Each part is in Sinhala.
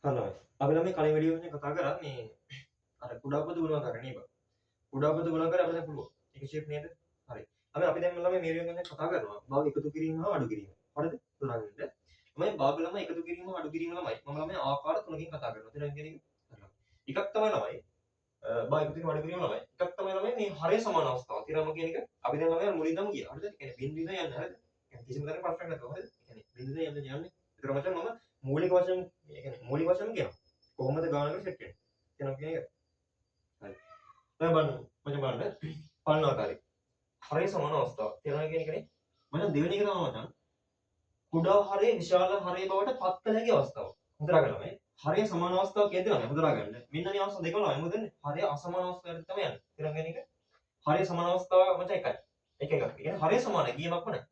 හරි. අපි ළමයි කලින් වීඩියෝ එකේ කතා කරා මේ අර කුඩා පොදු ගුණාකාර නේද? කුඩා පොදු ගුණාකාර අපිට පුළුවන්. ඒක ෂේප් නේද? හරි. අපි දැන් ළමයි මේ වීඩියෝ එකෙන් කතා කරනවා භාග එකතු කිරීම හා අඩු කිරීම. හරිද? උදාහරණයක්. ළමයි භාග ළමයි එකතු කිරීම හා අඩු කිරීම ළමයි මම ළමයි ආකාර තුනකින් කතා කරනවා. එතන කියන්නේ එකක් තමයි ළමයි භාග එකතු කිරීම අඩු කිරීම ළමයි. එකක් තමයි ළමයි මේ හරය සමාන අවස්ථාව. තිරම කියන එක අපි දැන් ළමයි මුලින්දම ගියා. හරිද? ඒ කියන්නේ බිඳ බිඳ යන්නේ. හරිද? කිසිම තැනක ප්‍රශ්නයක් නැතුව. හරිද? ඒ කියන්නේ බිඳ බිඳ යන්නේ. ඒතර මචං මම මූලික වශයෙන් ඒ කියන්නේ මූලික වශයෙන් කියනවා. කොහොමද ගානකට සෙට් වෙන්නේ? කියනවා කියන එක. හරි. දැන් බලන්න මචං බලන්න පළවෙනි ආකාරය. හරය සමාන අවස්ථාව. තිරම කියන එකනේ. මචං දෙවෙනි එක තමයි මචං කුඩා හරය විශාල හරය බවට පත් කළ හැකි අවස්ථාව. හොඳට ගන්න මේ. හරය සමාන අවස්ථාව කියද්දී නම් හොඳට ගන්න. මෙන්න මේ අවස්ථා දෙකම නම් මොකද වෙන්නේ? හරය අසමාන අවස්ථාවට තමයි යන්නේ. තිරම කියන එක. හරය සමාන අවස්ථාව මචං එකයි. එක එකක්. කියන්නේ හරය සමානයි ගියමක්ම නැහැ.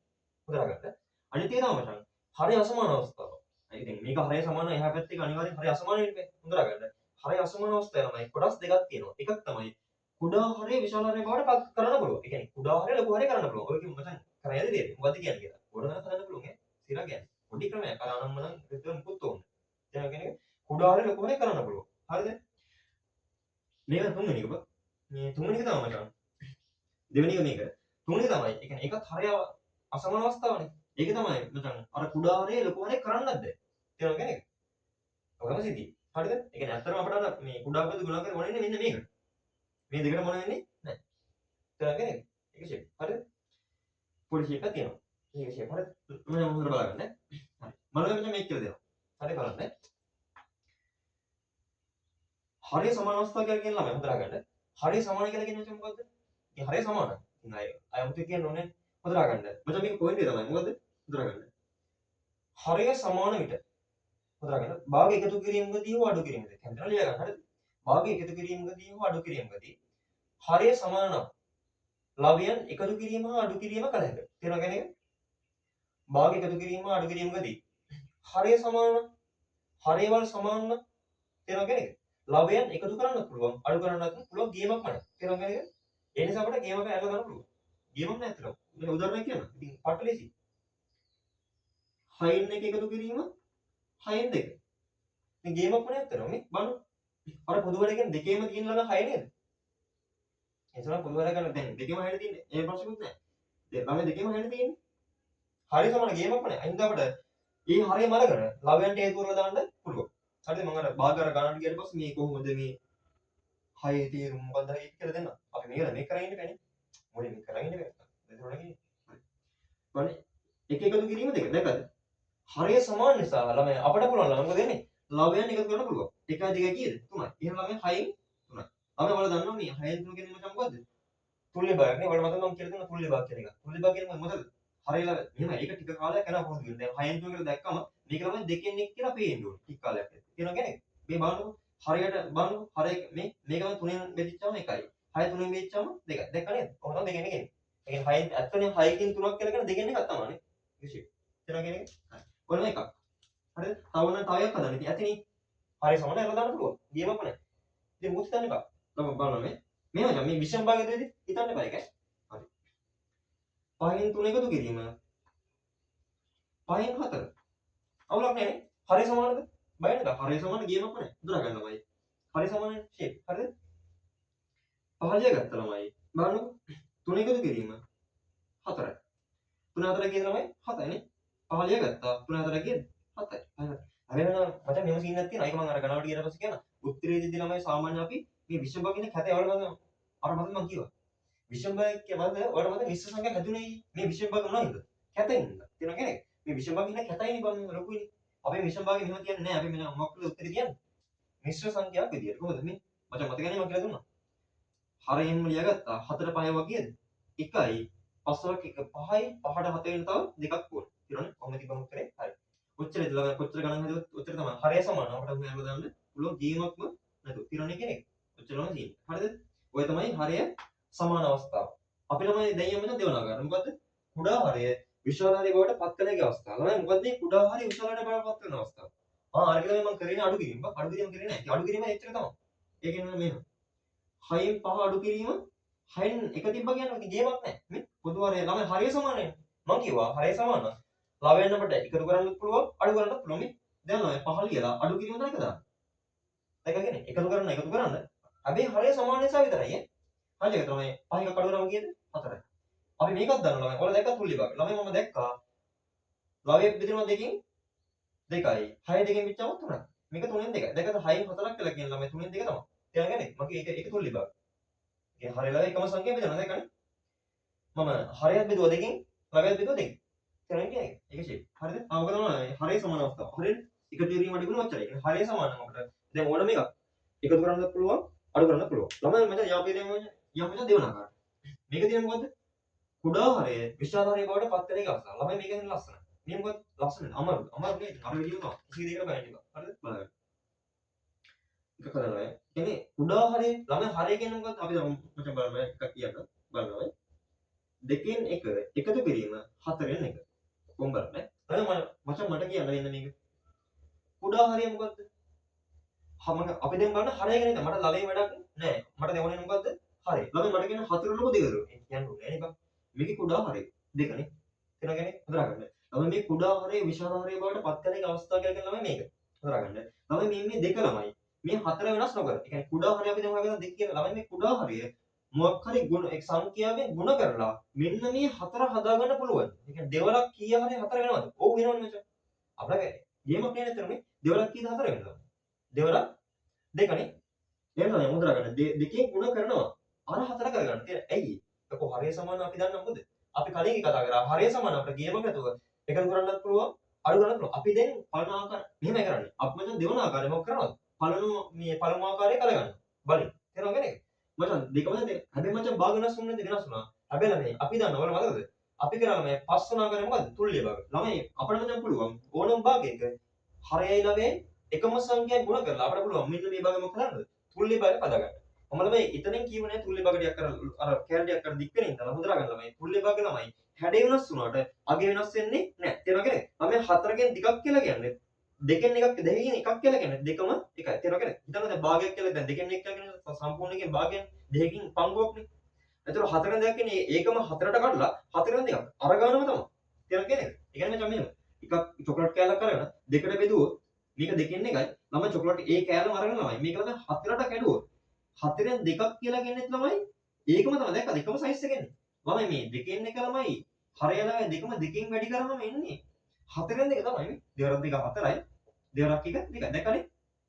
හොඳට ගන්න. අනිත් එක තමයි මචං හරය අසමාන අවස්ථාව. ඉතින් මේක හරය සමාන එහා පැත්තේ අනිවාර්යෙන් හරය අසමාන වෙන්නේ. හොඳට ගන්න. හරය අසමාන අවස්ථාව තමයි කොටස් දෙකක් තියෙනවා. එකක් තමයි කුඩා හරය විශාල හරය බවට පත් කරන්න පුළුවන්. ඒ කියන්නේ කුඩා හරය ලොකු හරය කරන්න පුළුවන්. ඔය කිව්ව මචං කරන්නේ දෙයක්. මොකද්ද කියන්නේ කියලා. ගොඩනගා හදන්න පුළුවන් ඈ. සිරා කියන්නේ. පොඩි ක්‍රමයක්. අර අනම්මනම් විතර මුකුත් ඕනේ. දැන් කියන්නේ කුඩා හරය ලොකු හරය කරන්න පුළුවන්. හරිද? මේක තුන්වෙනි එක. මේ තුන්වෙනි එක තමයි මචං. දෙවෙනි එක මේක. තුන්වෙනි එක තමයි. ඒ කියන්නේ එකත් හරය අසමාන අවස්ථාවනේ. ඒක තමයි මචං අර කුඩා හරය ලොකු හරය කරන්නත් බෑ. තේරුණා කියන්නේ? ඔයම සිද්ධිය. හරිද? ඒ කියන්නේ ඇත්තටම අපට අර මේ කුඩා පොදු ගුණාකාර මොනේ මෙන්න මේක. මේ දෙකට මොන වෙන්නේ නැහැ. තේරුණා කියන්නේ? ඒක ෂේප්. හරිද? පොඩි ෂේප් එකක් තියෙනවා. මේක ෂේප් හරිද? මම හොඳට බලන්න. හරි. මම මෙන්න මේක කියලා දෙනවා. හරි බලන්න. හරිය සමාන අවස්ථාව කියලා කියන ළමයි හොඳට ගන්න. හරිය සමාන කියලා කියන්නේ මොකද්ද? මේ හරිය සමානයි. ඉතින් අය අමුතු කියන්න ඕනේ. හොඳට ගන්න. මචං මේක පොයින්ට් එක තමයි. මොකද්ද? හොඳට ගන්න. හරිය සමාන විට හොඳට ගන්න. භාග එකතු කිරීමකදී හෝ අඩු කිරීමකදී. හැමදාම ලියා ගන්න. හරිද? භාග එකතු කිරීමකදී හෝ අඩු කිරීමකදී හරිය සමාන නම් ලවයන් එකතු කිරීම හා අඩු කිරීම කළ හැකියි. තේරුණා කියන්නේ? භාග එකතු කිරීම හා අඩු කිරීමකදී හරිය සමාන නම් හරියවල් සමාන නම් තේරුණා කියන්නේ? ලවයන් එකතු කරන්නත් පුළුවන් අඩු කරන්නත් පුළුවන් ගේමක් නැහැ. තේරුණා කියන්නේ? ඒ නිසා අපිට ගේමක ඇරලා ගන්න පුළුවන්. ගේමක් නැහැ අතට. මේ උදාහරණයක් කියන්න. ඉතින් පටලෙසි. 6 එක එකතු කිරීම 6 2. ඉතින් ගේමක් වනේ අතට මේ බලන්න. අර පොදු වැඩ කියන්නේ දෙකේම තියෙන ළඟ 6 නේද? එතන පොදු වැඩ කරන දැන් දෙකේම 6 තියෙන්නේ. ඒ ප්‍රශ්නකුත් නැහැ. ළමයි දෙකේම 6 තියෙන්නේ. හරිය සමාන ගේමක් වනේ. අයින්ද අපිට ඒ හරියම අරගෙන ලවයන්ට හේතු කරලා දාන්න පුළුවන්. හරිද? මම අර භාග අර ගණන් ගියට පස්සේ මේ කොහොමද මේ 6 තීරු මොකක්ද හරි කියලා දෙන්න. අපි මේක කරගෙන ඉන්න බෑනේ. මොලේ මේක කරගෙන ඉන්න බෑ. එතකොට කියන්නේ. හරි. එක එකතු කිරීම දෙක. දැක්කද? හරිය සමාන නිසා ළමයි අපිට පුළුවන් ළමයි මොකද වෙන්නේ? ලවයන් එකතු කරන්න පුළුවන්. 1 2 කීයද? 3යි. එහෙනම් ළමයි 6න් 3යි. අපි ඔයාලා දන්නවා මේ 6න් 3 කියන්නේ මචං මොකද්ද? තුල්‍ය භාගයක් නේ. ඔයාලට මතකද මම කියලා දුන්නා තුල්‍ය භාග කියන එක. තුල්‍ය භාග කියන්නේ මොකද? හරියලා මෙහෙම ඒක ටික කාලයක් යනවා කොහොමද කියන්නේ? දැන් 6න් 3 කියලා දැක්කම මේක ළමයි දෙකෙන් එක කියලා පේන්න ඕනේ. ටික කාලයක් ඇතුළත. කියනවා කියන්නේ මේ බලන්නකො හරියට බලන්නකො හරිය මේක තමයි 3න් බෙදිච්චාම 1යි. 6 3න් බෙදිච්චාම 2යි. දැක්ක නේද? කොහොමද දෙකෙන් එක එන්නේ? ඒ කියන්නේ 6න් ඇත්තනේ 6කින් 3ක් කියලා කියන දෙකෙන් එකක් තමයි නේ. විශේෂ. කියනවා කියන්නේ හරි. ඔන්න එකක්. හරිද? තව නම් තව එකක් හදන්න. ඉතින් ඇතිනේ. හරිය සමාන එලා දාන්න පුළුවන්. ගියමක් නැහැ. ඉතින් මුත් හිතන්න එපා. ළමයි බලන්න මේ. මෙහෙම මේ විෂම භාගයේදී හිතන්න එපා ඒකයි. හරි. 5න් 3 එකතු කිරීම 5න් 4. අවුලක් නැහැ නේ. හරිය සමානද? බය නැත. හරිය සමාන ගියමක් නැහැ. හඳුනා ගන්නමයි. හරිය සමාන ෂේප්. හරිද? 15 ගත්ත ළමයි. බලන්නකො. 3 එකතු කිරීම 4යි. 3 4 කියන ළමයි 7යි නේ. 15 ගත්තා. 3 4 කියන 7යි. හරි. අර වෙන මචං මෙහෙම සීන් එකක් තියෙනවා. ඒක මම අර ගණවට ගියට පස්සේ කියන උත්තරේදී ළමයි සාමාන්‍ය අපි මේ විෂම භාගින කැත යවල අර මම කිව්වා. විෂම භාගික කියන්නේ ඔයාලට මතක මිශ්‍ර සංඛ්‍යා හැදුනේ මේ විෂම භාග මොනවද? කැතෙන්. තේරුණා කියන්නේ? මේ විෂම භාග ඉන්න කැතයිනේ බං ලොකුයිනේ. අපේ විෂම භාගෙ මෙහෙම කියන්නේ නැහැ. අපි මෙන්න මොකක්ද උත්තරේ කියන්නේ? මිශ්‍ර සංඛ්‍යාවක් විදියට. කොහොමද මේ? මචං මතකනේ මම කියලා දුන්නා. හරියෙන්ම ලියාගත්තා. 4 5 වගේද? 1යි 5ක් 1 5යි 5ට 7 වෙන තව දෙකක් ඕන. ඊළඟ කොහොමද තිබ්බම උත්තරේ? හරි. කොච්චරද ළමයි කොච්චර ගණන් හදුවත් උත්තරේ තමයි. හරිය සමාන. අපිට මෙහෙම දාන්න පුළුවන් ගේමක්ම නැතුව. ඊළඟ කෙනෙක්. ඔච්චරම තියෙන්නේ. හරිද? ඔය තමයි හරිය සමාන අවස්ථාව. අපි ළමයි දැන් යමු දෙවනා ගන්න. මොකද්ද? කුඩා හරිය විශාල හරිය බවට පත් කළ හැකි අවස්ථාව. ළමයි මොකද්ද මේ කුඩා හරිය විශාල හරිය බවට පත් කරන අවස්ථාව? අර කියලා මම කරේ අඩු කිරීම. අඩු කිරීම කරේ නැහැ. අඩු කිරීම එච්චර තමයි. ඒ කියන්නේ මෙහෙම. 6න් 5 අඩු කිරීම 6න් 1 තිබ්බ කියන්නේ ඉතින් ගේමක් නැහැ. මේ පොදු හරිය ළමයි හරිය සමානයි. මම කිව්වා හරිය සමාන නම් ලවයන් අපිට එකතු කරන්නත් පුළුවන් අඩු කරන්නත් පුළුවන්. මේ දැන් ළමයි පහ ලියලා අඩු කිරීම තමයි එක දාන්න. ඒක කියන්නේ එකතු කරන්න. හැබැයි හරය සමාන නිසා විතරයි ඈ. හරි ඒක තමයි පහ එක කඩු කරාම කීයද? 4යි. අපි මේකත් දන්නවා ළමයි. ඔයාලා දැක්කත් තුල්ලි භාගය. ළමයි මම දැක්කා. ළමයි බෙදෙනවා දෙකෙන් 2යි. 6 දෙකෙන් පිටචාම 3යි. මේක 3ෙන් 2යි. දැන් අද 6න් 4ක් කියලා කියන ළමයි 3ෙන් 2 තමයි. තේරෙනවද? මගේ ඒක තුල්ලි භාගය. ඒ හරයලා එකම සංඛ්‍යාව බෙදනවා දැක්කනේ. මම හරයක් බෙදුවා දෙකෙන්, ළමයක් බෙදුවා දෙකෙන්. තේරෙන්නේ නැහැ. ඒක ෂේප්. හරිද? මොකද තමයි හරය සමාන අවස්ථාව. හරිද? එකතු කිරීම අඩු කරන ඔච්චරයි. හරය සමාන නම් අපිට දැන් ඕන මේක එකතු කරන්නත් පුළුවන්, අඩු කරන්නත් පුළුවන්. ළමයි මචං යාපේ දෙන්න ඕනේ. යාපේ දෙවනාකාරයි. මේක තියෙන්නේ මොකද්ද? කුඩා හරය විශාල හරය බවට පත් වෙන එක අවස්ථාව. ළමයි මේක හින්න ලස්සනයි. මේ මොකද? ලස්සනයි. අමාරු නේ. අර විදිහම තමයි. කිසි දෙයකට බයන්න එපා. හරිද? බලන්න. එක කරනවා. කියන්නේ කුඩා හරය ළමයි හරය කියන්නේ මොකද්ද? අපි මචං බලන්න එකක් කියන්න. බලනවා. දෙකෙන් එක එකතු කිරීම හතරෙන් එක. කොහොම බලන්න. ළමයි මචං මට කියන්න වෙන මේක. කුඩා හරය මොකද්ද? අපි දැන් බලන්න හරය ගැන හිතා. මට ළමයි වැඩක් නැහැ. මට දෙවන්නේ මොකද්ද? හරය. ළමයි මට කියන හතර ලොකු දෙක දරුවෝ. කියන්න ඕනේ නේද? මේකේ කුඩා හරය දෙකනේ. තේරෙනවද? හොදරගන්න. ළමයි මේ කුඩා හරය විශාල හරය බවට පත් වෙන එක අවස්ථාව කියලා කියන ළමයි මේක. හොදරගන්න. ළමයි මේ දෙක ළමයි. මේ හතර වෙනස් නොකර. ඒ කියන්නේ කුඩා හරය අපි දැන් හොයාගන්න දෙක කියලා ළමයි මේ කුඩා හරය මොකක් හරි ගුණ එක් සංඛ්‍යාවෙන් ගුණ කරලා මෙන්න මේ හතර හදාගන්න පුළුවන්. ඒ කියන්නේ දෙවලක් කීය හරි හතර වෙනවද? ඔව් වෙනවනේ මචං. අපලගේ ගේමක් නේ නේද? දෙවලක් කීයද හතර වෙනවද? දෙවලක් දෙකනේ. එහෙනම් මුද්‍රා ගන්න. දෙකෙන් ගුණ කරනවා. අර හතර කරගන්න. ඇයි? ඒක හරය සමාන අපි දන්න මොකද? අපි කලින් කතා කරා හරය සමාන අපිට ගේමක් නැතුව එකතු කරන්නත් පුළුවන්, අඩු කරන්නත් පුළුවන්. අපි දැන් පළමු ආකාර මෙහෙමයි කරන්නේ. අපි මචං දෙවන ආකාරය මොකක් කරනවද? පළමු ආකාරය කල ගන්න. බලන්න. තේරෙනවද නේද? මචං දෙකම දැන් හැබැයි මචං භාග වෙනස් වුණේ නැද්ද? වෙනස් වුණා. හැබැයි ළමයි අපි දන්නවා ඔයාලා මතකද? අපි කරා මේ පස්වන ආකාරය මොකද්ද? තුල්ලිය භාග. ළමයි අපිට මචං පුළුවන් ඕනම භාගයක හරයයි ළමයි එකම සංඛ්‍යාවක් ගුණ කරලා අපිට පුළුවන් මෙන්න මේ භාගය මොකද කරන්නද? තුල්ලිය භාගය පදා ගන්න. මම ළමයි එතනින් කියව නෑ තුල්ලිය භාග ටිකක් අර කැලරියක් අර දික් වෙන ඉඳලා හොදලා ගන්න ළමයි. තුල්ලිය භාග ළමයි හැඩය වෙනස් වුණාට අගේ වෙනස් වෙන්නේ නෑ. තේරෙනවද? ළමයි හතරකින් දෙකක් කියලා කියන්නේ දෙකෙන් එකක් දෙකකින් එකක් කියලා කියන්නේ දෙකම එකයි. තේරෙනවද? හිතන්න දැන් භාගයක් කියලා දැන් දෙකෙන් එක කියලා කියන්නේ සම්පූර්ණ එකෙන් භාගයෙන් දෙකකින් පංගුවක්නේ. එතකොට හතරෙන් දෙකක් කියන්නේ ඒකම හතරට කඩලා හතරෙන් දෙකක් අර ගන්නම තමයි. තේරෙනවද කියන්නේ? ඒ කියන්නේ මචං මෙහෙම එකක් චොකලට් කෑල්ලක් අරගෙන දෙකට බෙදුවොත් මේක දෙකෙන් එකයි. ළමයි චොකලට් ඒ කෑල්ලම අරගෙන ළමයි මේක ළමයි හතරට කැඩුවොත් හතරෙන් දෙකක් කියලා කියන්නේත් ළමයි ඒකම තමයි. දැක්කද? එකම සයිස් එක එන්නේ. ළමයි මේ දෙකෙන් එක ළමයි හරයලා දෙකම දෙකෙන් වැඩි කරාම එන්නේ හතරෙන් දෙක තමයි. දෙවරක් දෙක හතරයි. දෙවරක් එක දෙකයි. දැක්කනේ?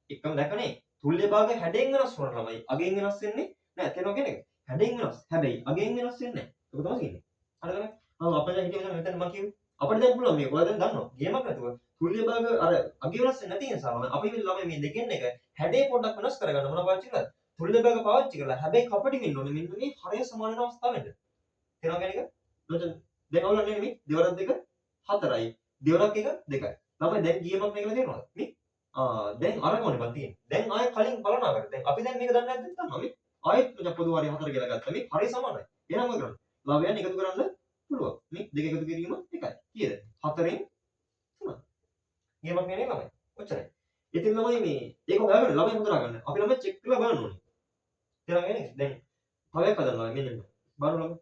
එකම දැක්කනේ? තුල්ලිය භාගය හැඩයෙන් වෙනස් වුණා ළමයි. අගෙන් වෙනස් වෙන්නේ නැහැ. තේරෙනවද කියන්නේ? හැඩයෙන් වෙනස්. හැබැයි අගෙන් වෙනස් වෙන්නේ නැහැ. ඒක තමයි කියන්නේ. හරිද? අපිට හිතේ මෙතන මම කිව්වේ අපිට දැන් පුළුවන් මේක. ඔයාලා දැන් දන්නවා. ගේමක් නැතුව තුල්ලිය භාග අර අගේ වෙනස් වෙන්නේ නැති නිසා අපි ළමයි මේ දෙකෙන් එක හැඩේ පොඩ්ඩක් වෙනස් කරගන්න මොනවා පාවිච්චි කරලාද? තුල්ලිය භාග පාවිච්චි කරලා හැබැයි කපටි වෙන්න ඕනේ. මෙන්න මේ හරය සමාන වෙන අවස්ථාවෙද. තේරෙනවද කියන්නේ? මචං දැන් ඔයාලා නෙමෙයි දෙවරක් දෙක හතරයි. දෙවරක් එක දෙකයි. ළමයි දැන් ගේමක් මේකලා තේරෙනවද? මේ දැන් අරගොනේ බන් තියෙන්නේ. දැන් ආයෙ කලින් බලනවා කර. දැන් අපි දැන් මේක දන්නේ නැද්ද දන්නවා මේ. ආයෙත් පොදු හරය හතර කියලා ගත්තා. මේ හරය සමානයි. එහෙනම් මොකද කරන්නේ? ළමයන් එකතු කරන්න පුළුවන්. මේ දෙක එකතු කිරීම එකයි. කීයද? 4න් 3. ගේමක් නේ ළමයි. ඔච්චරයි. ඉතින් ළමයි මේ ඒක හොයාගන්න ළමයි හොඳලා ගන්න. අපි ළමයි චෙක් කරලා බලන්න ඕනේ. තේරුණා නේද? දැන් තව එකක් හදනවා මෙන්න මේ. බලන්න ළමයි.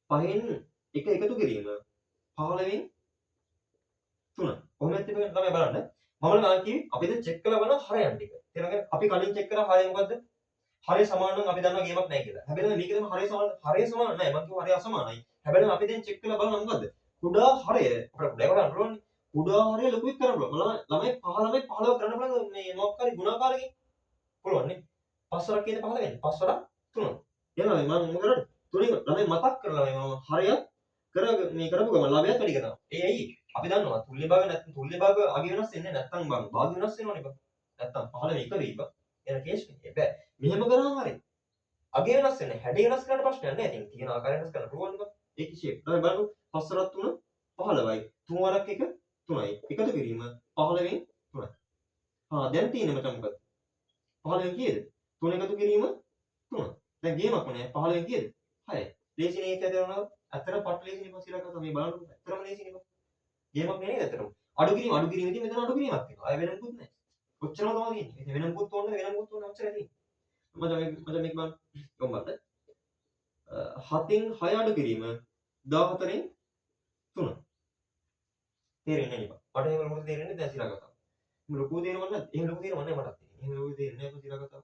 5න් එක එකතු කිරීම 15න් 3. කොහොමද ළමයි බලන්න. මම ළමයි කිව්වේ අපි දැන් චෙක් කරලා බලන හරයන් ටික. තේරුණාද? අපි කලින් චෙක් කරා හරය මොකද්ද? හරය සමාන නම් අපි දන්නවා ගේමක් නැහැ කියලා. හැබැයි මේක තමයි හරය සමාන නැහැ. මම කිව්වා හරය අසමානයි. හැබැයි අපි දැන් චෙක් කරලා බලනවා මොකද්ද? කුඩා හරය අපිට කුඩා කරන්න පුළුවන්. කුඩා හරය ලොකුයි කරන්න පුළුවන්. ළමයි 15 කරන්න පුළුවන් මේ මොකක් හරි ගුණාකාරකින්. පුළුවන් නේ. 5 වරක් කියන්නේ 15 වෙන්නේ. 5 වරක් 3. එනවා මම මොකද කරන්නේ? තුලින් ළමයි මතක් කරලා මම හරයක් මේ කරපු ගමන් ළමයාත් වැඩි කරනවා. ඒ ඇයි? අපි දන්නවා තුල්ලිය භාග නැත්නම් තුල්ලිය භාග අගේ වෙනස් වෙන්නේ නැත්නම් භාග වෙනස් වෙනවනේ බං. නැත්නම් 15 එක වෙයි බං. එන කේස් එකේ බෑ. මෙහෙම කරාම හරි. අගේ වෙනස් වෙන්නේ හැඩය වෙනස් කරන්න ප්‍රශ්නයක් නැහැ. ඉතින් තියෙන ආකාරය වෙනස් කරන්න පුළුවන් බං. ඒක ෂේප්. තමයි බලන්න 5 වරක් 3 15යි. 3 වරක් 1 3යි. එකතු කිරීම 15න් 3යි. දැන් තියෙන්නේ මචං මොකද? 15න් කීයද? 3 එකතු කිරීම 3. දැන් ගේමක් නේ 15න් කීයද? 6යි. ලේසිනේ ඒක ඇදලා අතර පට් ලේසිනේ පස්සිලා කරා මේ බලන්න. අතරම ලේසිනේ බං. ගේමක් නේ නේද අතරම. අඩු කිරීම ඉතින් මෙතන අඩු කිරීමක් තියෙනවා. අය වෙනකුත් නැහැ. ඔච්චරම තමයි තියෙන්නේ. ඉතින් වෙනමුකුත් ඕනේ ඔච්චරයි තියෙන්නේ. මචං මේක බලන්න. කොහොමද? 7න් 6 අඩු කිරීම 14න් 3. තේරෙන්නේ නැහැ මට එහෙම ලොකුට තේරෙන්නේ දැන් සිරා ගත්තා. එහෙම ලොකු තේරෙන්නේ නැහැ. එහෙම ලොකු තේරෙන්නේ නැහැ මටත්. එහෙම ලොකු තේරෙන්නේ නැහැ සිරා ගත්තා.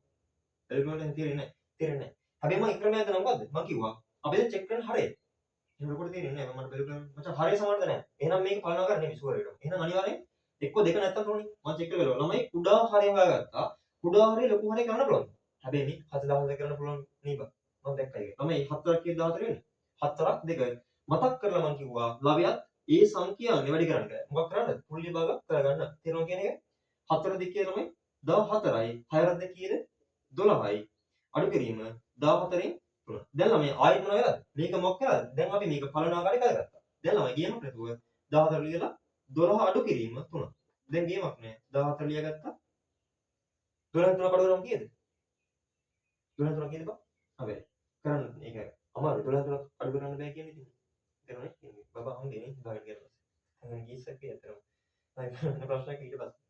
ඒක මට තේරෙන්නේ නැහැ. හැබැයි මම ක්‍රමයක් දන්නවා මොකද්ද? මම කිව්වා අපි දැන් චෙක් කරන්න හරියට. එහෙම ලොකුට තේරෙන්නේ නැහැ. මම බැලුවා මචං හරිය සමානද නැහැ. එහෙනම් මේක පාලනා කරන්න නෙමෙයි ෂුවර් එක. එහෙනම් අනිවාර්යෙන් එක්ක දෙක නැත්තම් ඕනේ. මම චෙක් කරලා බලනවා. ළමයි කුඩා හරිය හොයාගත්තා. කුඩා හරිය ලොකු හරිය කරන්න පුළුවන්. හැබැයි මේ 4000 කරන්න පුළුවන් නේ බා. මම දැක්කා ඒක. ළමයි 4ක් කීයද 14 වෙන්නේ? 4ක් 2. මතක් කරලා මම කිව්වා ලවයත් ඒ සංඛ්‍යාවනේ වැඩි කරන්න. මොකක් කරන්නද? පුල්ලි භාග කරගන්න. තේරුණා කියන එක? 4 දෙක කියලා ළමයි 14යි. 6 දෙක කීයද? 12යි. අඩු කිරීම 14න් 3. දැන් ළමයි ආයෙත් මොනවද වෙලාද? මේක මොකක් කරාද? දැන් අපි මේක පළවෙනි ආකාරයට කරගත්තා. දැන් ළමයි ගේමක් නැතුව 14 ලියලා 12 අඩු කිරීම 3. දැන් ගේමක් නෑ. 14 ලියගත්තා. 12 3 කඩ කරාම කීයද? 12 3 කීයද බා? හැබැයි කරන්න ඒක අමාරු 12 3 අඩු කරන්න බෑ කියන්නේ ඉතින්. තේරුණානේ? බබා හම්බෙන්නේ ගාන ගියලා. හංගන ගිස්සක් කියතරම්. හරි ප්‍රශ්නයක් ඊට පස්සේ.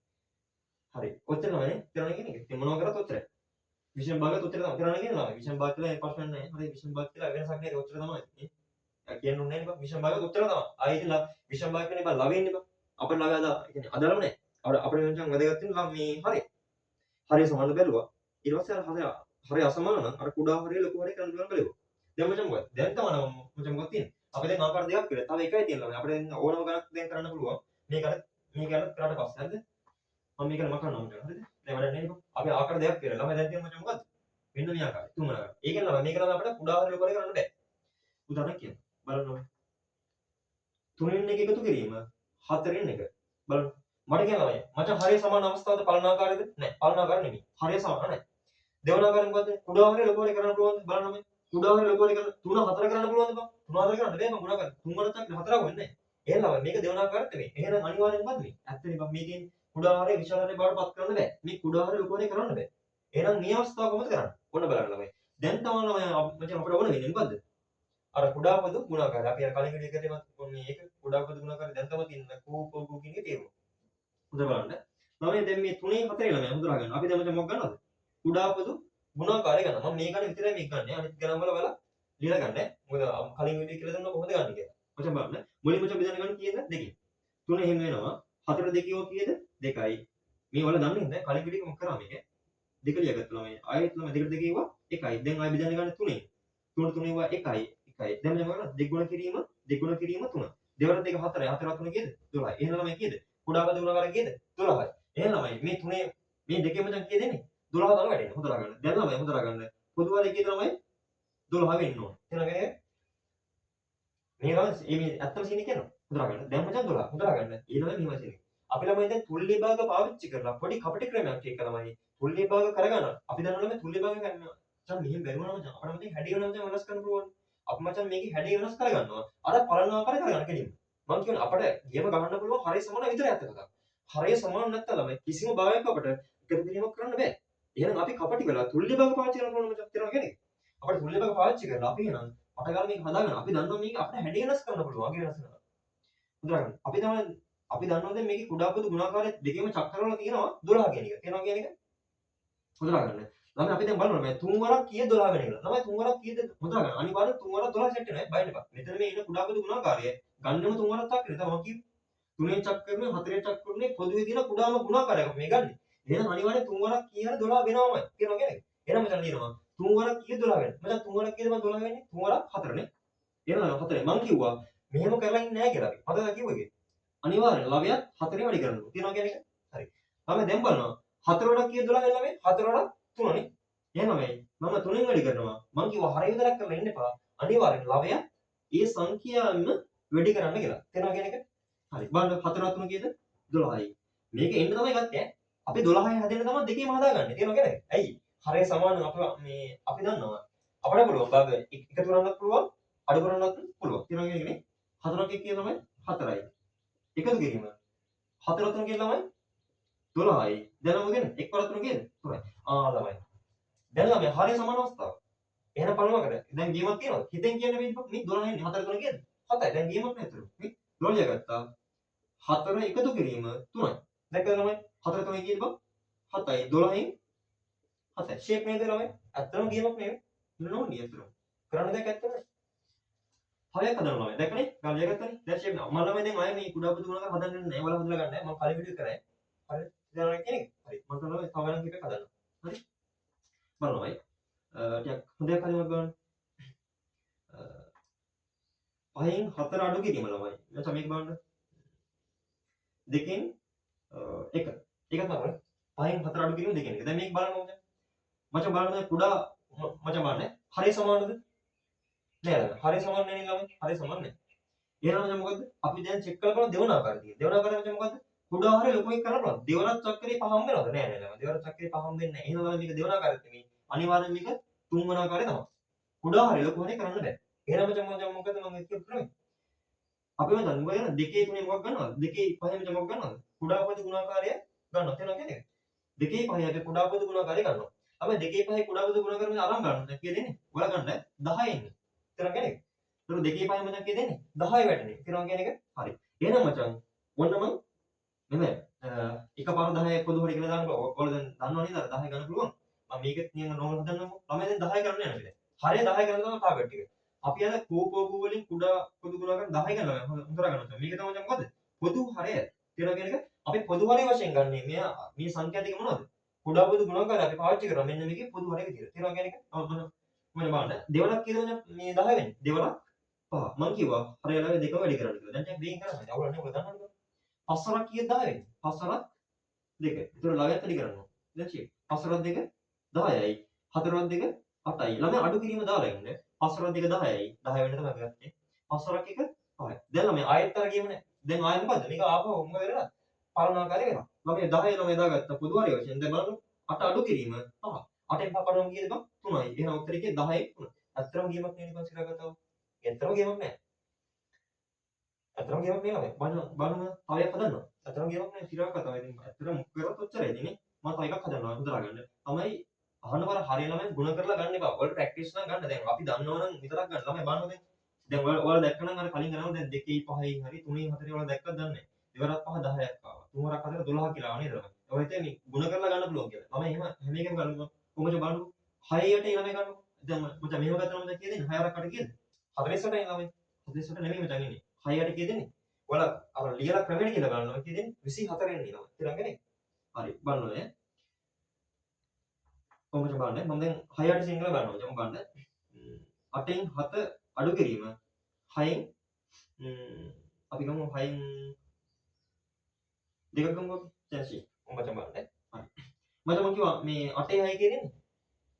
හරි. ඔච්චර නෑනේ. තේරුණා කියන එක. ඉතින් මොනවා කරත් ඔච්චරයි. විෂම භාගයත් ඔච්චර තමයි කරන්න කියන්නේ ළමයි. විෂම භාග කියලා ප්‍රශ්න නැහැ. හරි විෂම භාග කියලා වෙනසක් නැහැ. ඔච්චර තමයි. කියන්න ඕනේ නැහැ නේ බා. විෂම භාගයත් ඔච්චර තමයි. ආයෙත් විෂම භාග කියන්නේ බා ලවෙන්නේ බා. අපේ ළඟ අද කියන්නේ අදාළම නැහැ. අපේ වෙනසක් වැදගත් වෙන මේ හරි. හරිය සමාන බැලුවා. ඊට පස්සේ අර හරිය අසමාන නම් අර කුඩා හරිය ලොකු හරිය කරන්න පුළුවන් බැලුවා. දැන් මචං මොකද? දැන් තමයි මචං මොකද තියෙන්නේ? අපි දැන් ආකාර දෙකක් කියලා. තව එකයි තියෙනවා. අපිට දැන් ඕනම ගණක් දැන් කරන්න පුළුවන්. මේක කරාට පස්සේ හරිද? මම මේක නම කරනවා මචං. හරිද? දැන් වැඩක් නැහැ නේ. අපි ආකාර දෙකක් කියලා. ළමයි දැන් තියෙන මචං මොකද්ද? මෙන්න මේ ආකාරය. තුන්වන ආකාරය. ඒකෙන් ළමයි මේක නම් අපිට කුඩා හරිය ලොකු හරිය කරන්න බෑ. උදාහරණයක් කියන්න. බලන්න. 3න් 1 එකතු කිරීම 4න් 1. බලන්න. මට කියන්න ළමයි. මචං හරිය සමාන අවස්ථාවද පලන ආකාරයද? නැහැ. පලන ආකාරය නෙමෙයි. හරිය සමාන නැහැ. දෙවන ආකාරය මොකද්ද? කුඩා හරිය ලොකු හරිය කරන්න පුළුවන්ද? බලන්න ළමයි. කුඩා හරිය ලොකු හරිය කරන්න 3 4 කරන්න පුළුවන්ද බං? 3 4 කරන්න බෑ මම ගුණා කරන්න. 3 වරක් 4ක් වෙන්නේ නැහැ. එහෙනම් ළමයි මේක දෙවන ආකාරයට නෙමෙයි. එහෙනම් අනිවාර්යෙන් මොකද්ද මේ? ඇත්තනේ බං මේකෙන් කුඩා හරිය විශාල හරිය බවට පත් කරන්න බෑ. මේ කුඩා හරිය ලොකු හරිය කරන්න බෑ. එහෙනම් මේ අවස්ථාව කොහොමද කරන්නේ? ඔන්න බලන්න ළමයි. දැන් තමයි ළමයි මචං අපිට ඕන වෙන්නේ මොකද්ද? අර කුඩා පොදු ගුණාකාරය. අපි අර කලින් වීඩියෝ එකේදී මම මේක කුඩා පොදු ගුණාකාරය දැන් තමයි තියෙන්නේ. කෝ කියන එක තේරුම. හොඳ බලන්න. ළමයි දැන් මේ 3 4 ළමයි හඳුනා ගන්න. අපි දැන් මචං මොකක් ගන්නවද? කුඩා පොදු ගුණාකාරය ගන්නවා. මම මේ ගන්න විතරයි මේක ගන්න. අනිත් ගණන් වල බලලා ලියලා ගන්න. මොකද කලින් වීඩියෝ කියලා දුන්නා කොහොමද ගන්න කියලා. මචං බලන්න. මුලින්ම මචං බෙදන්න ගන්න කීයද? 2කින්. 3 එහෙම වෙනවා. 4 2 කීයද? 2යි. මේ වල දන්නේ නැහැ. කලින් වීඩියෝ එක මොකක් කරා මේක? 2 ලියගත්තා ළමයි. ආයෙත් ළමයි 2ට 2 කිව්වා 1යි. දැන් ආයෙ බෙදන්න ගන්න 3න්. 3ට 3 ඒවා 1යි. 1යි. දැන් මම කරනවා දෙගුණ කිරීම 3. දෙවරට 2 4යි. 4 3 කීයද? 12යි. එහෙනම් ළමයි කීයද? කුඩා පද ගුණාකාරය කීයද? 12යි. එහෙනම් ළමයි මේ 3 මේ දෙකෙන් මචං කීයද එන්නේ? 12 තමයි වැඩෙන්නේ. හොඳට ගන්න. දැන් ළමයි හොඳට ගන්න. පොදු වල කීයද ළමයි? 12 වෙන්න ඕන. එහෙනම් මේ ළමයි මේ ඇත්තම සීන් එක කියනවා. හොඳට ගන්න. දැන් මචං 12. හොඳට ගන්න. ඊළඟ මෙහෙම සීන් එක. අපි ළමයි දැන් තුල්ලි භාග පාවිච්චි කරලා පොඩි කපටි ක්‍රමයක් එක ළමයි. තුල්ලි භාග කරගන්න. අපි දන්නවා ළමයි තුල්ලි භාග කරනවා. මචං මෙහෙම බැලුවා නම් අපිට මචං හැඩය වෙනවා වෙනස් කරන්න පුළුවන්. අපි මචං මේකේ හැඩය වෙනස් කරගන්නවා. අර පලන ආකාරය කරගන්න කෙලින්ම. මම කියන්නේ අපිට ගේම ගහන්න පුළුවන් හරිය සමාන විතරයි අත කතාව. හරිය සමාන නැත්තම් ළමයි කිසිම භාගයක අපිට එකතු කිරීමක් කරන්න බෑ. එහෙනම් අපි කපටි වෙලා තුල්ලි භාග පාවිච්චි කරන්න ඕන මචං තේරෙනවද කියන්නේ? අපිට තුල්ලි භාග පාවිච්චි කරලා අපි එහෙනම් අටගාලා මේක හදාගන්න. අපි දන්නවා මේක අපිට හැඩය වෙනස් කරන්න පුළුවන්. අගේ වෙනස් කරනවා. හොඳට ගන්න. අපි දන්නවා දැන් මේකේ කුඩා පොදු ගුණාකාරය දෙකේම චක්‍ර වල තියෙනවා 12 කියන එක. තේරෙනවද කියන එක? හොඳට ගන්න. ළමයි අපි දැන් බලනවා මේ 3 වරක් කීයද 12 වෙන එක. ළමයි 3 වරක් කීයද හොඳට ගන්න. අනිවාර්යෙන් 3 වරක් 12 සෙට් වෙනවා. බයන්න එපා. මෙතන මේ ඉන්න කුඩා පොදු ගුණාකාරය ගන්නෙම 3 වරක් චක්‍රය. තමයි මම කිව්වේ. 3 චක්‍රනේ 4 චක්‍රනේ පොදුවේ තියෙන කුඩාම ගුණාකාරයක් මේ ගන්න. එහෙනම් අනිවාර්යෙන් 3 වරක් කීයද 12 වෙනවමයි. තේරෙනවද කියන එක? එහෙනම් මචං ලියනවා 3 වරක් කීයද 12 වෙන්නේ. මචං 3 වරක් කීයද මම 12 වෙන්නේ? 3 වරක් 4 නේ. එහෙනම් 4 මම කිව්වා මෙහෙම කරලා ඉන්නේ නැහැ කියලා අපි. මතකද කිව්වේ? අනිවාර්යෙන් ලවයත් 4 වැඩි කරන්න ඕනේ. තියනවා කියන එක? හරි. මම දැන් බලනවා 4 වරක් කීයද 12 වෙන්නේ ළමයි? 4 වරක් 3 නේ. එහෙනම් මම 3න් වැඩි කරනවා. මම කිව්වා හරිය විතරක් කරලා ඉන්න එපා. අනිවාර්යෙන් ලවයත් ඒ සංඛ්‍යාවෙන්ම වැඩි කරන්න කියලා. තේරෙනවද කියන එක? හරි. බලන්න 4 3 කීයද? 12යි. මේක එන්න තමයි ගත්තේ ඈ. අපි 12යි හැදෙන්න තමයි දෙකේම හදාගන්නේ. තේරෙනවද කියන එක? ඇයි? හරිය සමාන අපි දන්නවා. අපිට පුළුවන් භාග එකතු කරන්නත් පුළුවන්, අඩු කරන්නත් පුළුවන්. තේරෙනවද කියන එකනේ? 4ක් එක්ක තමයි 4යි. එකතු කිරීම 4 3 කියන ළමයි 12යි. දැන් මොකද? 1 වර 3 කීයද? 3යි. ළමයි. දැන් ළමයි හරිය සමාන අවස්ථාව. එහෙනම් බලමු දැන් ගේමක් තියෙනවද? හිතෙන් කියන්නේ මේ 12 එන්නේ 4 3 කීයද? 7යි. දැන් ගේමක් නෑ අතන. මේ 12 ගත්තා. 4 එකතු කිරීම 3යි. දැක්කද ළමයි? 4 3 කීයද බං? 7යි. 12න් 7යි. ෂේප් නේද ළමයි? අත්තම ගේමක් නෙවෙයි. නෝනිය අතන. කරන්න දෙයක් ඇත්තද? 6ක් හදනවා ළමයි. දැක්කනේ? ගාල් ලියගත්තනේ. දැන් ෂේප් නෑ. මම ළමයි දැන් ආයේ මේ කුඩා පුදු ගුණාකාර හදන්නේ නැහැ. ඔයාලා හදලා ගන්න. මම කලින් වීඩියෝ කරේ. හරි. දැන් කෙනෙක්. හරි. මම තමයි තව ගණන් කීපයක් හදන්න. හරි. බලන්න ළමයි. ටිකක් හොඳට කලින්වත් ගන්න. 5න් 4 අඩු කිරීම ළමයි. දැන් මේක බලන්න. 2න් 1. ඒක තමයි. 5න් 4 අඩු කිරීම 2න් 1. දැන් මේක බලන්න ඕනේ. මචං බලන්න කුඩා මචං බලන්න. හරිය සමානද? නෑ නේද? හරිය සමාන නේ ළමයි. හරිය සමාන නෑ. එහෙනම් මචං මොකද්ද? අපි දැන් චෙක් කරලා බලමු දෙවන ආකාරය තියෙන. දෙවන ආකාරය මචං මොකද්ද? කුඩා හරිය ලොකු එක කරන්න පුළුවන්. දෙවනක් චක්‍රේ පහ හම්බ වෙනවද? නෑ නෑ ළමයි. දෙවනක් චක්‍රේ පහ හම්බ වෙන්නේ නෑ. එහෙනම් ළමයි මේක දෙවන ආකාරයක් නෙමෙයි. අනිවාර්යෙන් මේක තුන්වන ආකාරය තමයි. කුඩා හරිය ලොකු හරිය කරන්න බෑ. එහෙනම් මචං මොකද මම කියපු ක්‍රමය? අපි මචං මොකද 2 3 මොකක් ගන්නවද? 2 5 මචං මොකක් ගන්නවද? කුඩා පොඩි ගුණාකාරය ගන්නවා. තේරුණා කියන්නේ? 2 5 අපි කුඩා පොඩි ගුණාකාරය ගන්නවා. අපි 2 5 කුඩා පොඩි ගුණාකාරය අරන් ගන්නවා. කීය දෙන්නේ? ඔයාලා ගන්න 10 ඉන්නේ. තේරුණා කියන්නේ? ඒතර 2 5 මචං කීය දෙන්නේ? 10 වැටෙන්නේ. තේරුණා කියන එක? හරි. එහෙනම් මචං ඔන්න මම නෙමෙයි එකපාර 10 පොදු හරි කියලා දාන්නකො. ඔයාලා දැන් දන්නව නේද? 10 ගන්න පුළුවන්. මම මේකෙත් නියම නෝමල් හදන්නම්කො. ළමයි දැන් 10 කරන්න යනවා ඉතින්. හරිය 10 කරන්න තමයි ටාගට් එක. අපි අර කෝපෝපු වලින් කුඩා පොදු ගුණාකාර 10 ගන්නවා. හොඳට ගන්නවා. මේක තමයි මොකද? පොදු හරය. තේරුණා කියන එක? අපි පොදු හරය වශයෙන් ගන්නෙ. මේ සංඛ්‍යා ටික මොනවද? කුඩා පොදු ගුණාකාර අපි පාවිච්චි කරා. මෙන්න මේකේ පොදු හරය විදියට. තේරුණා කියන එක? මම බලන්න. දෙවලක් කියලාද මේ 10 වෙන්නේ? දෙවලක් 5. මම කිව්වා හරය ළමයි දෙකම වැඩි කරන්න කියලා. දැන් මේක කරන්නේ. අවුලක් නේ ඔයගොල්ලෝ දන්නවද? පස්වරක් කීයද 10 වෙන්නේ? පස්වරක් 2. ඒතර ළමයාත් වැඩි කරනවා. දැන් චෙක්. පස්වරක් 2 10යි. හතරවත් 2 8යි. ළමයා අඩු කිරීම දාලා ඉන්නේ. පස්වරක් 2 10යි. 10 වෙන්න තමයි ගත්තේ. පස්වරක් 1 5යි. දැන් ළමයා ආයෙත් අර ගියම නෑ. දැන් ආයෙ මොකද්ද? මේක ආපහු මොකද වෙලා? පරණාකාරය වෙනවා. ළමයා 10 ළමයා දාගත්ත පොදු හරය වශයෙන්. දැන් බලන්න 8 අඩු කිරීම 5. 8ෙන් 5 කඩනවා කීයද බං? 3යි. එහෙනම් උත්තරේ කියේ 10යි 3. අත්‍තරම ගියමක් නේ නිකන් සිරා ගත්තා. ඇත්තම ගියමක් නෑ. අතරම ගේමක් නේ ළමයි. බලන්න තව එකක් හදන්නවා. අතරම ගේමක් නේ සිරාවක් කතාව. ඉතින් ඇත්තටම මුක් කරවත් ඔච්චරයි ඉතින් නේ. මම තව එකක් හදනවා හොඳලා ගන්න. තමයි අහනවර හරිය ළමයි ගුණ කරලා ගන්න එපා. ඔයාලා ප්‍රැක්ටිස් නම් ගන්න. දැන් අපි දන්නවනම් විතරක් ගන්න. ළමයි බලන්න දැන්. දැන් ඔයාලා දැක්කනම් අර කලින් ගනවා දැන් 2යි 5යි හරි 3යි 4යි ඔයාලා දැක්කද දන්නේ නැහැ. දෙවරක් 5 10ක් ආවා. තුන්වරක් 4 12 කියලා ආවා නේද ළමයි. ඔය හිතන්නේ ගුණ කරලා ගන්න පුළුවන් කියලා. ළමයි එහෙම හැම එකම ගන්නවා. කොහොමද බලන්නකො. 6 8 ළමයි ගන්නකො. දැන් මචං මෙහෙම ගත්තම මචං කීයද ඉන්නේ? 6 වරක් 8 කීයද? 48යි ළමයි. 48 නෙමෙයි මචං ඉන්නේ. 6 8 කීයද ඉන්නේ? ඔයාලා අර ලියලා ක්‍රමයට කියලා බලනවා කීයද? 24 එන්නේ ළමයි. තේරුණානේ? හරි. බලන්න ඕනේ. කොහොමද බලන්නේ? මම දැන් 6 8 සිංගල බලනවා. ජම බලන්න. 8න් 7 අඩු කිරීම 6න් අපි ගමු 6න් දෙකක් ගමු අපි. දැන් මම බලන්න. හරි. මම කිව්වා මේ 8 6 කියන්නේ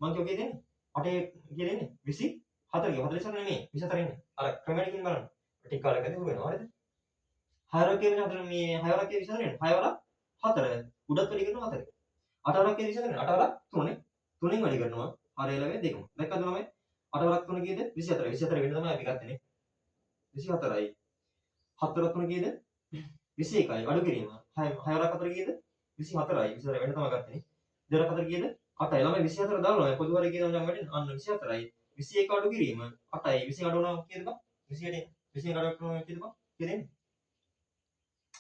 මම කිව්වා කීයද එන්නේ? 8 කියන්නේ 24 කිය. 44 නෙමෙයි 24 එන්නේ. අර ක්‍රමයට කින් බලන්න. ටික කාලයකදී හුරු වෙනවා. හරිද? 6 වරක් කියන්නේ 4 මේ 6 වරක් කියන්නේ 24 නේ. 6 වරක් 4. උඩත් වැඩි කරනවා 4. 8 වරක් කියන්නේ 24 නේ. 8 වරක් 3 නේ. 3න් වැඩි කරනවා. හරය ලැබෙයි දෙකම. දැක්කද ළමයි? 8 වරක් 3 කීයද? 24. 24 වෙන්න තමයි අපි ගත්තේ නේ. 24යි. 7 වරක් 3 කීයද? 21යි. අඩු කිරීම. 6 වරක් 4 කීයද? 24යි. 24 වෙන්න තමයි ගත්තේ නේ. 2 වරක් 4 කීයද? 8යි. ළමයි 24 දානවා. පොදු හරය කීයද නම් වැඩි? අන්න 24යි. 21 අඩු කිරීම 8යි. 20 අඩු වුණා කීයද බං? 28. 20 අඩු කරනවා කීයද බං? කීයද එන්නේ?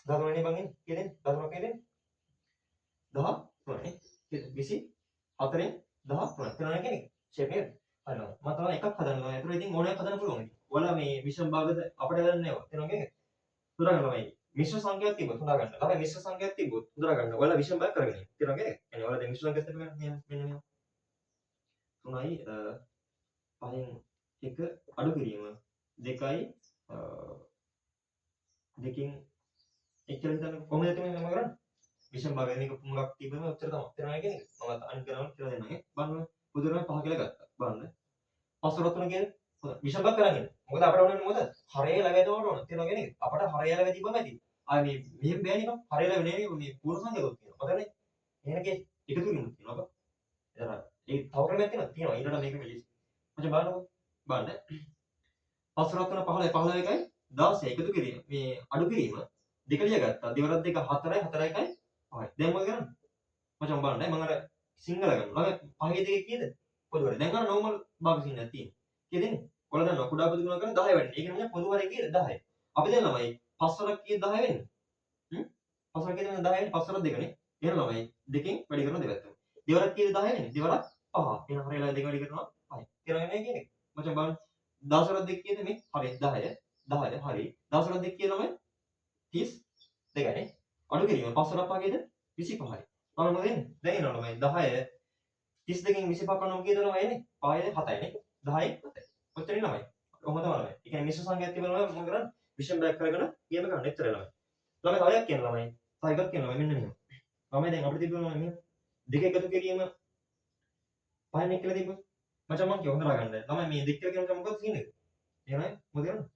13 නේ බං එන්නේ. කීයද එන්නේ? 13 කීයද එන්නේ? 13 නේ. කීයද? 24න් 13. තේරුණා කියන්නේ? ෂේප් නේද? හරි නේද? මම තව එකක් හදන්නවා. ඒතර ඉතින් ඕනෑමක් හදන්න පුළුවන් ඉතින්. ඔයාලා මේ විෂම භාගද අපිට ගන්න නේව. තේරුණා කියන්නේ? හොදා ගන්න ළමයි. මිශ්‍ර සංඛ්‍යාවක් තිබ්බොත් හොදා ගන්න. ළමයි මිශ්‍ර සංඛ්‍යාවක් තිබ්බොත් හොදා ගන්න. ඔයාලා විෂම භාග කරගෙන ඉන්න. තේරුණා කියන්නේ? يعني ඔයාලා දැන් මිශ්‍ර සංඛ්‍යාවක් තිබ්බ ගන්න මෙන්න මෙහෙම. 3යි 5න් 1 අඩු කිරීම 2යි 2කින් 1 කියලා හිතන්න කොහොමද එතන මම කරන්නේ? විෂම භාගයෙන් එක මොකක් තිබ්බම උත්තර තමයි. තේරුණා කියන්නේ? මම අනිත් කරනවා කියලා දෙන්නම් ඈ. බලන්න. පුදුරම 5 කියලා ගත්තා. බලන්න. 5 වරක් 3 කියන්නේ විෂම භාග කරන්නේ. මොකද අපිට ඕනේ මොකද? හරය ලැබෙනවට ඕන. තේරුණා කියන්නේ? අපට හරය ලැබෙ තිබ්බම ඇති. ආ මේ මෙහෙම බෑනේ බං. හරය ලැබෙන්නේ නෙමෙයි මේ පූර්ණ සංඛ්‍යාවක් තියෙනවා. මතකනේ? එහෙනකේ එකතු කිරීමක් තියෙනවා බං. එතන ඒ තව ක්‍රමයක් තියෙනවා. ඊළඟට මේක මෙලිස්. මචං බලන්නකෝ. බලන්න. 5 වරක් 3 15 15 එකයි 16 එකතු කිරීම. මේ අඩු කිරීම දෙක ලියගත්තා. දෙවරක් දෙක 4යි 4 එකයි 5යි. දැන් මොකද කරන්නේ? මචං බලන්න මම අර සිංහල ගන්නවා. ළමයි 5 දෙකේ කීයද? පොදු හරය. දැන් අර නෝමල් භාග සිංහලක් තියෙනවා. කීයද එන්නේ? ඔයාලා දන්නවා කුඩා පොදු ගුණ කරන 10 වැඩි. ඒක නේ පොදු හරය කීයද? 10යි. අපි දැන් ළමයි 5 වරක් කීයද 10 වෙන්නේ? 5 වරක් කීයද 10 වෙන්නේ? 5 වරක් දෙකනේ. එහෙනම් ළමයි දෙකෙන් වැඩි කරන දෙපැත්තම. දෙවරක් කීයද 10 වෙන්නේ? දෙවරක් 5. එහෙනම් හරියලා දෙක වැඩි කරනවා 5යි. තේරුණා නේ කියන්නේ? මචං බලන්න 10 වරක් දෙක කීයද මේ? හරි 10 10 හරි. 10 වරක් දෙක කීයද ළමයි? 32 නේ. අඩු කිරීම 5 වරක් පහකේද? 25යි. මම මොකද වෙන්නේ? දැන් එනවා ළමයි 10 32කින් 25 කනවා කීයද ළමයි එන්නේ? 5 7යි නේ. 10යි 7යි. ඔච්චරයි ළමයි. ඔහොම තමයි ළමයි. ඒ කියන්නේ මිශ්‍ර සංඛ්‍යාවක් තිබුණා නම් මොකද කරන්නේ? විෂම බෑක් කරගෙන ගේම ගන්න එච්චරයි ළමයි. ළමයි තව එකක් කියන්න ළමයි. තව එකක් කියන්න ළමයි මෙන්න මෙහෙම. ළමයි දැන් අපිට තිබුණා මෙහෙම. දෙක එකතු කිරීම පහෙන් එක් කියලා තිබ්බොත්. මචං මං කියව හොඳලා ගන්න. ළමයි මේ දෙක කියලා කියනකොට මොකද තියෙන්නේ? එහෙමයි මොකද කරන්නේ?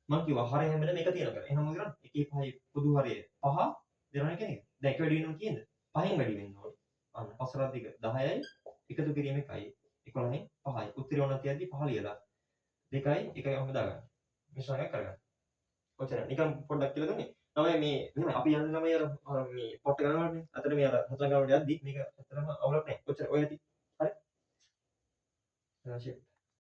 මං කිව්වා හරය හැමදේම එක තියෙන කියලා. එහෙනම් මොකද කරන්නේ? 1 5 පොදු හරය 5 දෙනවා කියන එක. දැන් එක වැඩි වෙනවා කියනද? 5න් වැඩි වෙන්න ඕනේ. අන්න 5 රත් 10යි එකතු කිරීම 1යි 11යි 5යි. උත්තරය ඕන තියද්දි 5 ලියලා 2යි 1යි ඔහම දාගන්න. මිශ්‍රණයක් කරගන්න. ඔච්චරයි. නිකන් පොඩ්ඩක් කියලා දුන්නේ. තමයි මේ මෙහෙම අපි යන්නේ ළමයි අර මේ පොට්ට ගන්නවනේ. අතන මේ අර හතර ගාවට යද්දි මේක ඇත්තටම අවුලක් නැහැ. ඔච්චර ඔය ඇති. හරි.